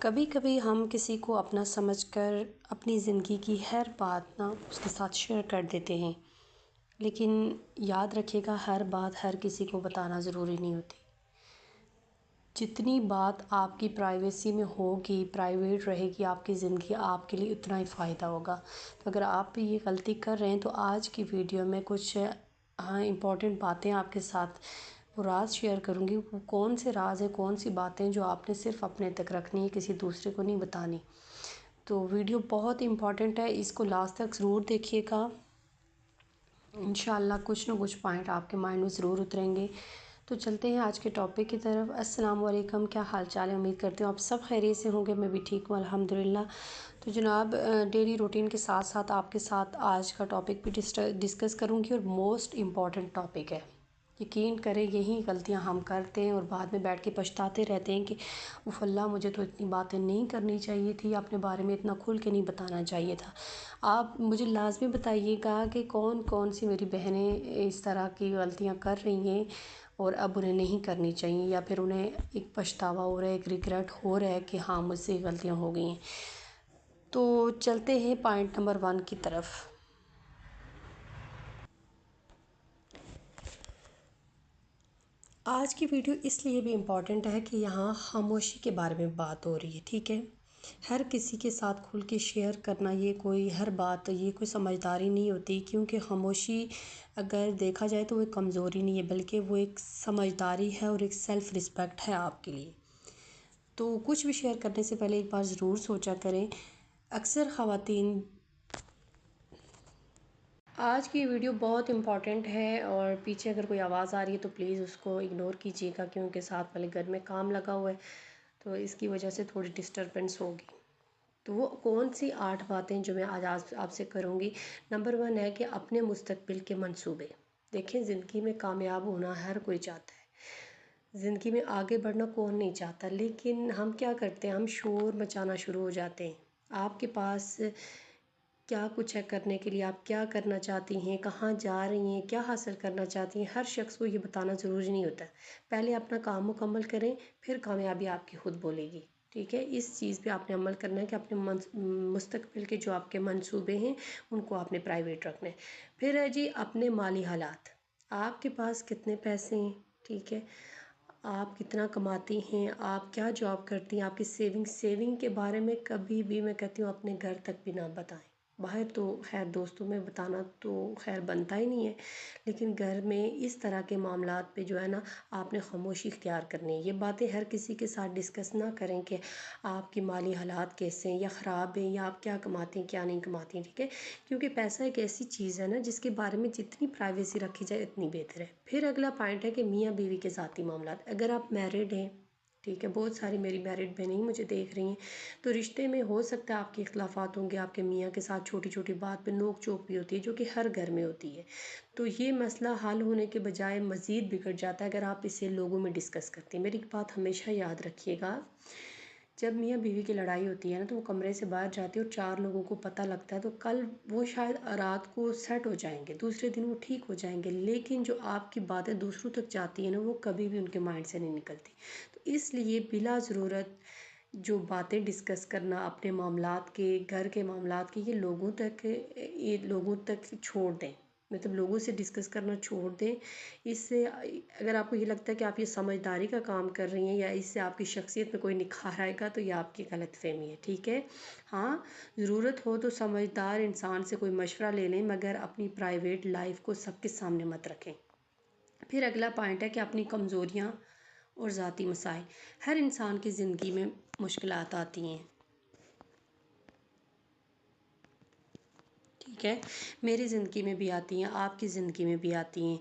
کبھی کبھی ہم کسی کو اپنا سمجھ کر اپنی زندگی کی ہر بات اس کے ساتھ شیئر کر دیتے ہیں، لیکن یاد رکھیے گا ہر بات ہر کسی کو بتانا ضروری نہیں ہوتی۔ جتنی بات آپ کی پرائیویسی میں ہوگی، پرائیویٹ رہے گی آپ کی زندگی، آپ کے لیے اتنا ہی فائدہ ہوگا۔ تو اگر آپ بھی یہ غلطی کر رہے ہیں تو آج کی ویڈیو میں کچھ امپورٹنٹ باتیں آپ کے ساتھ وہ راز شیئر کروں گی۔ وہ کون سے راز ہیں، کون سی باتیں جو آپ نے صرف اپنے تک رکھنی ہے، کسی دوسرے کو نہیں بتانی۔ تو ویڈیو بہت امپورٹنٹ ہے، اس کو لاسٹ تک ضرور دیکھیے گا۔ انشاءاللہ کچھ نہ کچھ پوائنٹ آپ کے مائنڈ میں ضرور اتریں گے۔ تو چلتے ہیں آج کے ٹاپک کی طرف۔ السلام علیکم، کیا حال چال ہے؟ امید کرتی ہوں آپ سب خیریت سے ہوں گے، میں بھی ٹھیک ہوں الحمدللہ۔ تو جناب، ڈیلی روٹین کے ساتھ ساتھ آپ کے ساتھ آج کا ٹاپک بھی ڈسکس کروں گی، اور موسٹ امپورٹنٹ ٹاپک ہے۔ یقین کریں یہی غلطیاں ہم کرتے ہیں اور بعد میں بیٹھ کے پچھتاتے رہتے ہیں کہ اوف اللہ، مجھے تو اتنی باتیں نہیں کرنی چاہیے تھی، اپنے بارے میں اتنا کھل کے نہیں بتانا چاہیے تھا۔ آپ مجھے لازمی بتائیے گا کہ کون کون سی میری بہنیں اس طرح کی غلطیاں کر رہی ہیں اور اب انہیں نہیں کرنی چاہیے، یا پھر انہیں ایک پچھتاوا ہو رہا ہے، ایک ریگریٹ ہو رہا ہے کہ ہاں مجھ سے غلطیاں ہو گئی ہیں۔ تو چلتے ہیں پوائنٹ نمبر 1 کی طرف۔ آج کی ویڈیو اس لیے بھی امپورٹنٹ ہے کہ یہاں خاموشی کے بارے میں بات ہو رہی ہے، ٹھیک ہے؟ ہر کسی کے ساتھ کھل کے شیئر کرنا، یہ کوئی ہر بات، یہ کوئی سمجھداری نہیں ہوتی، کیونکہ خاموشی اگر دیکھا جائے تو وہ ایک کمزوری نہیں ہے، بلکہ وہ ایک سمجھداری ہے اور ایک سیلف رسپیکٹ ہے آپ کے لیے۔ تو کچھ بھی شیئر کرنے سے پہلے ایک بار ضرور سوچا کریں۔ اکثر خواتین، آج کی ویڈیو بہت امپورٹنٹ ہے، اور پیچھے اگر کوئی آواز آ رہی ہے تو پلیز اس کو اگنور کیجیے گا، کیونکہ ساتھ والے گھر میں کام لگا ہوا ہے، تو اس کی وجہ سے تھوڑی ڈسٹربنس ہوگی۔ تو وہ کون سی 8 باتیں جو میں آج آپ سے کروں گی۔ نمبر 1 ہے کہ اپنے مستقبل کے منصوبے۔ دیکھیں، زندگی میں کامیاب ہونا ہر کوئی چاہتا ہے، زندگی میں آگے بڑھنا کون نہیں چاہتا، لیکن ہم کیا کرتے ہیں، ہم شور مچانا شروع ہو جاتے ہیں۔ آپ کے پاس کیا کچھ ہے کرنے کے لیے، آپ کیا کرنا چاہتی ہیں، کہاں جا رہی ہیں، کیا حاصل کرنا چاہتی ہیں، ہر شخص کو یہ بتانا ضروری نہیں ہوتا۔ پہلے اپنا کام مکمل کریں، پھر کامیابی آپ کی خود بولے گی، ٹھیک ہے؟ اس چیز پہ آپ نے عمل کرنا ہے کہ اپنے مستقبل کے جو آپ کے منصوبے ہیں ان کو آپ نے پرائیویٹ رکھنا ہے۔ پھر ہے جی اپنے مالی حالات، آپ کے پاس کتنے پیسے ہیں، ٹھیک ہے؟ آپ کتنا کماتی ہیں، آپ کیا جاب کرتی ہیں، آپ کی سیونگ کے بارے میں کبھی بھی میں کہتی ہوں اپنے گھر تک بھی نہ بتائیں۔ باہر تو خیر دوستوں میں بتانا تو خیر بنتا ہی نہیں ہے، لیکن گھر میں اس طرح کے معاملات پہ جو ہے نا، آپ نے خاموشی اختیار کرنی ہے۔ یہ باتیں ہر کسی کے ساتھ ڈسکس نہ کریں کہ آپ کی مالی حالات کیسے ہیں یا خراب ہیں، یا آپ کیا کماتی ہیں کیا نہیں کماتی ہیں، ٹھیک ہے؟ کیونکہ پیسہ ایک ایسی چیز ہے نا جس کے بارے میں جتنی پرائیویسی رکھی جائے اتنی بہتر ہے۔ پھر اگلا پوائنٹ ہے کہ میاں بیوی کے ذاتی معاملات۔ اگر آپ میرڈ ہیں، ٹھیک ہے، بہت ساری میری میرڈ بہنیں مجھے دیکھ رہی ہیں، تو رشتے میں ہو سکتا ہے آپ کے اختلافات ہوں گے، آپ کے میاں کے ساتھ چھوٹی چھوٹی بات پہ نوک چوک بھی ہوتی ہے، جو کہ ہر گھر میں ہوتی ہے۔ تو یہ مسئلہ حل ہونے کے بجائے مزید بگڑ جاتا ہے اگر آپ اسے لوگوں میں ڈسکس کرتے ہیں۔ میری بات ہمیشہ یاد رکھیے گا، جب میاں بیوی کی لڑائی ہوتی ہے نا، تو وہ کمرے سے باہر جاتی ہے اور 4 لوگوں کو پتہ لگتا ہے، تو کل وہ شاید رات کو سیٹ ہو جائیں گے، دوسرے دن وہ ٹھیک ہو جائیں گے، لیکن جو آپ کی باتیں دوسروں تک جاتی ہیں نا، وہ کبھی بھی ان کے مائنڈ سے نہیں نکلتی۔ تو اس لیے بلا ضرورت جو باتیں ڈسکس کرنا اپنے معاملات کے، گھر کے معاملات کے، یہ لوگوں تک چھوڑ دیں، مطلب لوگوں سے ڈسکس کرنا چھوڑ دیں۔ اس سے اگر آپ کو یہ لگتا ہے کہ آپ یہ سمجھداری کا کام کر رہی ہیں یا اس سے آپ کی شخصیت میں کوئی نکھار آئے گا، تو یہ آپ کی غلط فہمی ہے، ٹھیک ہے؟ ہاں، ضرورت ہو تو سمجھدار انسان سے کوئی مشورہ لے لیں، مگر اپنی پرائیویٹ لائف کو سب کے سامنے مت رکھیں۔ پھر اگلا پوائنٹ ہے کہ اپنی کمزوریاں اور ذاتی مسائل۔ ہر انسان کی زندگی میں مشکلات آتی ہیں، ٹھیک ہے؟ میری زندگی میں بھی آتی ہیں، آپ کی زندگی میں بھی آتی ہیں۔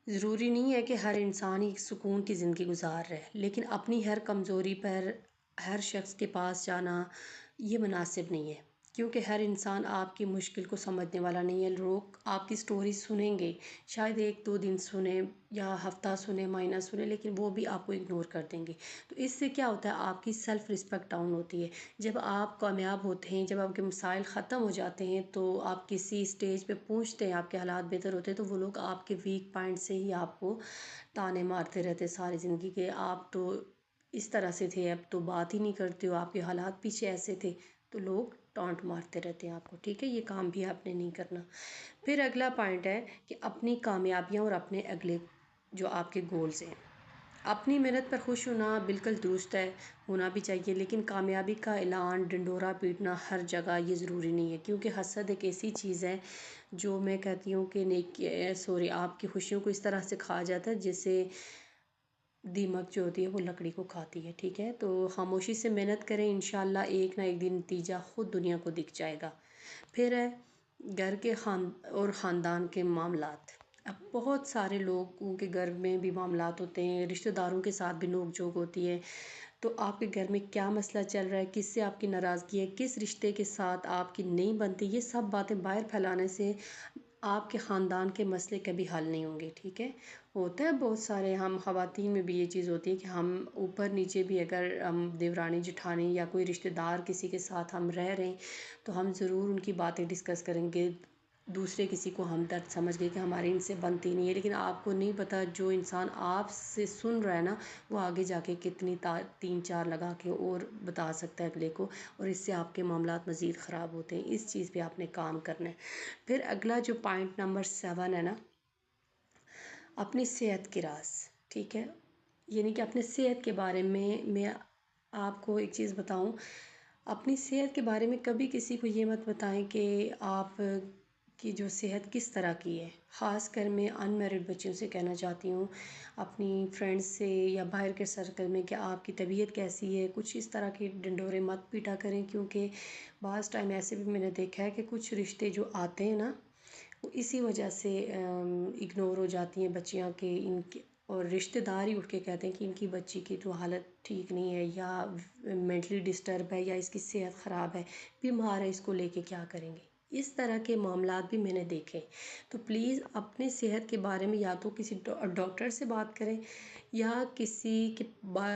ضروری نہیں ہے کہ ہر انسان ہی سکون کی زندگی گزار رہے، لیکن اپنی ہر کمزوری پر ہر شخص کے پاس جانا یہ مناسب نہیں ہے، کیونکہ ہر انسان آپ کی مشکل کو سمجھنے والا نہیں ہے۔ لوگ آپ کی سٹوری سنیں گے، شاید 1-2 دن سنیں یا ہفتہ سنیں، مہینہ سنیں، لیکن وہ بھی آپ کو اگنور کر دیں گے۔ تو اس سے کیا ہوتا ہے، آپ کی سیلف رسپیکٹ ڈاؤن ہوتی ہے۔ جب آپ کامیاب ہوتے ہیں، جب آپ کے مسائل ختم ہو جاتے ہیں، تو آپ کسی اسٹیج پہ پہنچتے ہیں، آپ کے حالات بہتر ہوتے ہیں، تو وہ لوگ آپ کے ویک پوائنٹ سے ہی آپ کو تانے مارتے رہتے ساری زندگی کے، آپ تو اس طرح سے تھے، اب تو بات ہی نہیں کرتے ہو، آپ کے حالات پیچھے ایسے تھے، تو لوگ ٹانٹ مارتے رہتے ہیں آپ کو، ٹھیک ہے؟ یہ کام بھی آپ نے نہیں کرنا۔ پھر اگلا پوائنٹ ہے کہ اپنی کامیابیاں اور اپنے اگلے جو آپ کے گولز ہیں، اپنی محنت پر خوش ہونا بالکل درست ہے، ہونا بھی چاہیے، لیکن کامیابی کا اعلان ڈنڈورا پیٹنا ہر جگہ یہ ضروری نہیں ہے، کیونکہ حسد ایک ایسی چیز ہے جو میں کہتی ہوں کہ آپ کی خوشیوں کو اس طرح سے کھا جاتا ہے جیسے دیمک جو ہوتی ہے وہ لکڑی کو کھاتی ہے، ٹھیک ہے؟ تو خاموشی سے محنت کریں، انشاءاللہ ایک نہ ایک دن نتیجہ خود دنیا کو دکھ جائے گا۔ پھر ہے گھر کے خاندان کے معاملات۔ اب بہت سارے لوگوں کے گھر میں بھی معاملات ہوتے ہیں، رشتہ داروں کے ساتھ بھی نوک جھوک ہوتی ہے، تو آپ کے گھر میں کیا مسئلہ چل رہا ہے، کس سے آپ کی ناراضگی ہے، کس رشتے کے ساتھ آپ کی نہیں بنتی، یہ سب باتیں باہر پھیلانے سے آپ کے خاندان کے مسئلے کبھی حل نہیں ہوں گے، ٹھیک ہے؟ ہوتا ہے بہت سارے، ہم خواتین میں بھی یہ چیز ہوتی ہے کہ ہم اوپر نیچے بھی اگر ہم دیورانی جٹھانی یا کوئی رشتہ دار کسی کے ساتھ ہم رہ رہے ہیں تو ہم ضرور ان کی باتیں ڈسکس کریں گے، دوسرے کسی کو ہمدرد سمجھ گئے کہ ہماری ان سے بنتی نہیں ہے، لیکن آپ کو نہیں پتہ جو انسان آپ سے سن رہا ہے نا وہ آگے جا کے کتنی تین چار لگا کے اور بتا سکتا ہے اگلے کو، اور اس سے آپ کے معاملات مزید خراب ہوتے ہیں، اس چیز پہ آپ نے کام کرنا ہے۔ پھر اگلا جو پوائنٹ نمبر 7 ہے نا، اپنی صحت کے راز، ٹھیک ہے؟ یعنی کہ اپنے صحت کے بارے میں آپ کو ایک چیز بتاؤں، اپنی صحت کے بارے میں کبھی کسی کو یہ مت بتائیں کہ آپ کی جو صحت کس طرح کی ہے، خاص کر میں ان میرڈ بچوں سے کہنا چاہتی ہوں، اپنی فرینڈس سے یا باہر کے سرکل میں کہ آپ کی طبیعت کیسی ہے، کچھ اس طرح کے ڈنڈورے مت پیٹا کریں، کیونکہ بعض ٹائم ایسے بھی میں نے دیکھا ہے کہ کچھ رشتے جو آتے ہیں نا وہ اسی وجہ سے اگنور ہو جاتی ہیں بچیاں کے، ان کے اور رشتہ دار ہی اٹھ کے کہتے ہیں کہ ان کی بچی کی تو حالت ٹھیک نہیں ہے، یا مینٹلی ڈسٹرب ہے، یا اس کی صحت خراب ہے، بیمار ہے، اس کو لے کے کیا کریں گے، اس طرح کے معاملات بھی میں نے دیکھے۔ تو پلیز اپنے صحت کے بارے میں یا تو کسی ڈاکٹر سے بات کریں، یا کسی کے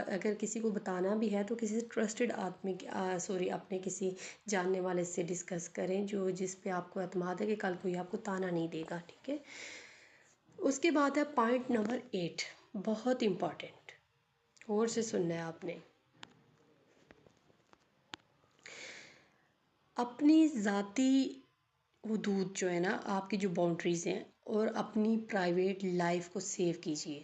اگر کسی کو بتانا بھی ہے تو کسی سے ٹرسٹڈ آدمی اپنے کسی جاننے والے سے ڈسکس کریں جو جس پہ آپ کو اعتماد ہے کہ کل کوئی آپ کو تانا نہیں دے گا، ٹھیک ہے؟ اس کے بعد ہے پوائنٹ نمبر 8، بہت امپورٹنٹ، غور سے سننا ہے آپ نے، اپنی ذاتی حدود جو ہے نا، آپ کی جو باؤنڈریز ہیں، اور اپنی پرائیویٹ لائف کو سیو کیجیے۔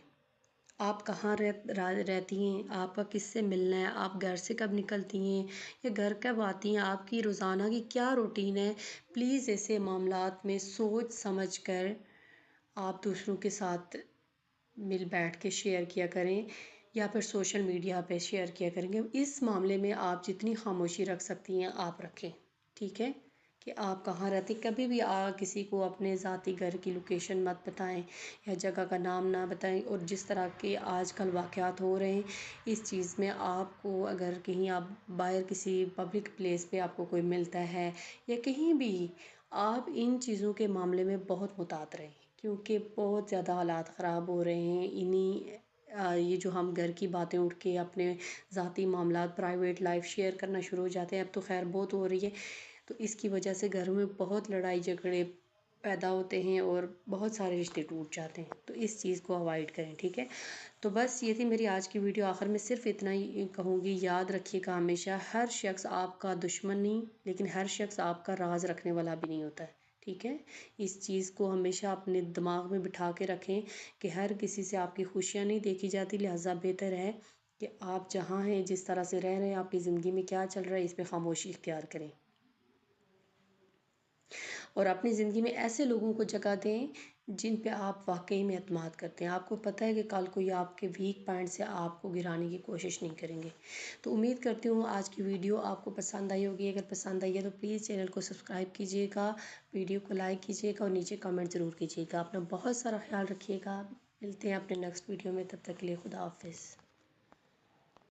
آپ کہاں رہتی ہیں، آپ کا کس سے ملنا ہے، آپ گھر سے کب نکلتی ہیں یا گھر کب آتی ہیں، آپ کی روزانہ کی کیا روٹین ہے، پلیز ایسے معاملات میں سوچ سمجھ کر آپ دوسروں کے ساتھ مل بیٹھ کے شیئر کیا کریں، یا پھر سوشل میڈیا پہ شیئر کیا کریں گے، اس معاملے میں آپ جتنی خاموشی رکھ سکتی ہیں آپ رکھیں، ٹھیک ہے؟ کہ آپ کہاں رہتی، کبھی بھی کسی کو اپنے ذاتی گھر کی لوکیشن مت بتائیں یا جگہ کا نام نہ بتائیں، اور جس طرح کے آج کل واقعات ہو رہے ہیں اس چیز میں آپ کو اگر کہیں آپ باہر کسی پبلک پلیس پہ آپ کو کوئی ملتا ہے یا کہیں بھی، آپ ان چیزوں کے معاملے میں بہت محتاط رہیں، کیونکہ بہت زیادہ حالات خراب ہو رہے ہیں یہ جو ہم گھر کی باتیں اٹھ کے اپنے ذاتی معاملات پرائیویٹ لائف شیئر کرنا شروع ہو جاتے ہیں، اب تو خیر بہت ہو رہی ہے، تو اس کی وجہ سے گھروں میں بہت لڑائی جھگڑے پیدا ہوتے ہیں اور بہت سارے رشتے ٹوٹ جاتے ہیں، تو اس چیز کو اوائڈ کریں، ٹھیک ہے؟ تو بس یہ تھی میری آج کی ویڈیو، آخر میں صرف اتنا ہی کہوں گی، یاد رکھیے گا ہمیشہ ہر شخص آپ کا دشمن نہیں، لیکن ہر شخص آپ کا راز رکھنے والا بھی نہیں ہوتا ہے، ٹھیک ہے؟ اس چیز کو ہمیشہ اپنے دماغ میں بٹھا کے رکھیں کہ ہر کسی سے آپ کی خوشیاں نہیں دیکھی جاتی، لہٰذا بہتر ہے کہ آپ جہاں ہیں جس طرح سے رہ رہے ہیں آپ کی زندگی میں کیا چل رہا ہے اس پہ خاموشی اختیار کریں، اور اپنی زندگی میں ایسے لوگوں کو جگہ دیں جن پہ آپ واقعی میں اعتماد کرتے ہیں، آپ کو پتہ ہے کہ کل کوئی آپ کے ویک پوائنٹ سے آپ کو گرانے کی کوشش نہیں کریں گے۔ تو امید کرتی ہوں آج کی ویڈیو آپ کو پسند آئی ہوگی، اگر پسند آئی ہے تو پلیز چینل کو سبسکرائب کیجیے گا، ویڈیو کو لائک کیجیے گا اور نیچے کمنٹ ضرور کیجیے گا، اپنا بہت سارا خیال رکھیے گا، ملتے ہیں اپنے نیکسٹ ویڈیو میں، تب تک کے لیے خدا حافظ۔